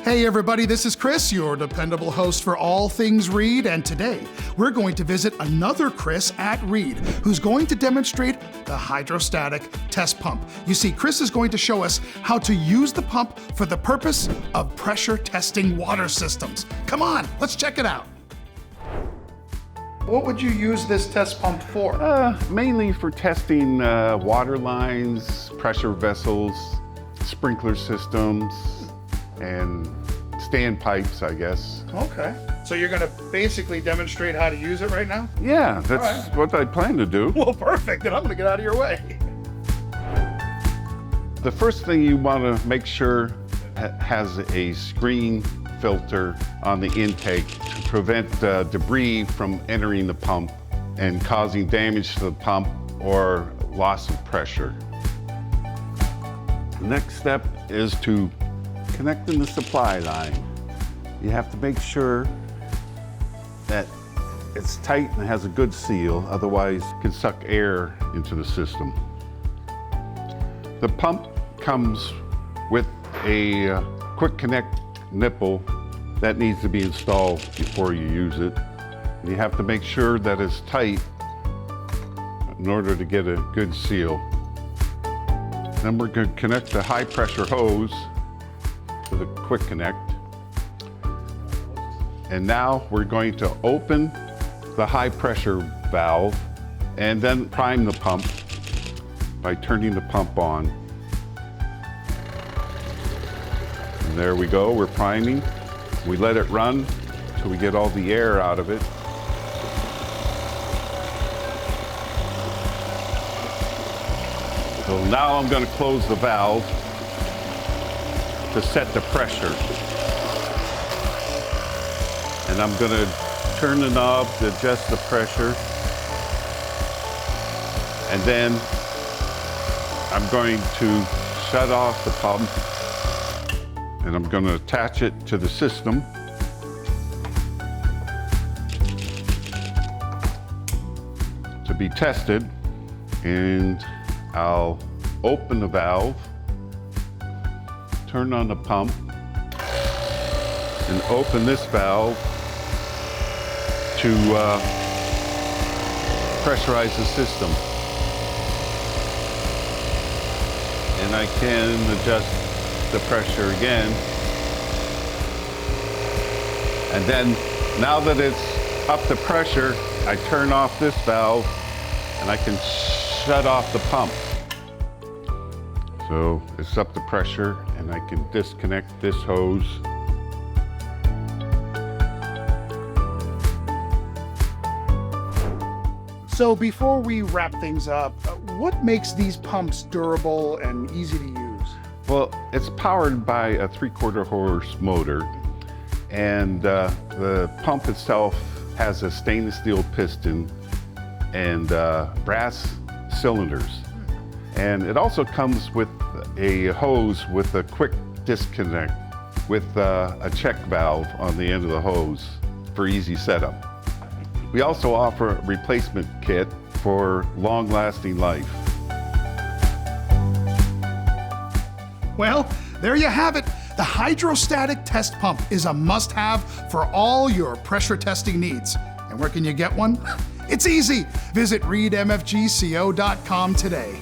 Hey everybody, this is Chris, your dependable host for all things Reed, and today we're going to visit another Chris at Reed, who's going to demonstrate the hydrostatic test pump. You see, Chris is going to show us how to use the pump for the purpose of pressure testing water systems. Come on, let's check it out. What would you use this test pump for? Mainly for testing water lines, pressure vessels, sprinkler systems, and standpipes, I guess. Okay. So you're gonna basically demonstrate how to use it right now? Yeah, that's what I plan to do. Well, perfect, then I'm gonna get out of your way. The first thing you want to make sure has a screen filter on the intake to prevent debris from entering the pump and causing damage to the pump or loss of pressure. The next step is to connect in the supply line. You have to make sure that it's tight and has a good seal, otherwise it can suck air into the system. The pump comes with a quick connect nipple that needs to be installed before you use it. You have to make sure that it's tight in order to get a good seal. Then we're going to connect the high pressure hose to the quick connect. And now we're going to open the high pressure valve and then prime the pump by turning the pump on. And there we go, we're priming. We let it run till we get all the air out of it. So now I'm going to close the valve to set the pressure. And I'm going to turn the knob to adjust the pressure. And then I'm going to shut off the pump. And I'm going to attach it to the system. To be tested. And I'll open the valve, turn on the pump, and open this valve to pressurize the system. And I can adjust the pressure again. And then, now that it's up to pressure, I turn off this valve and I can shut off the pump. So it's up to pressure and I can disconnect this hose. So before we wrap things up, what makes these pumps durable and easy to use? Well, it's powered by a 3/4 horse motor, and the pump itself has a stainless steel piston and brass cylinders. And it also comes with a hose with a quick disconnect with a check valve on the end of the hose for easy setup. We also offer a replacement kit for long-lasting life. Well, there you have it. The hydrostatic test pump is a must-have for all your pressure testing needs. And where can you get one? It's easy. Visit readmfgco.com today.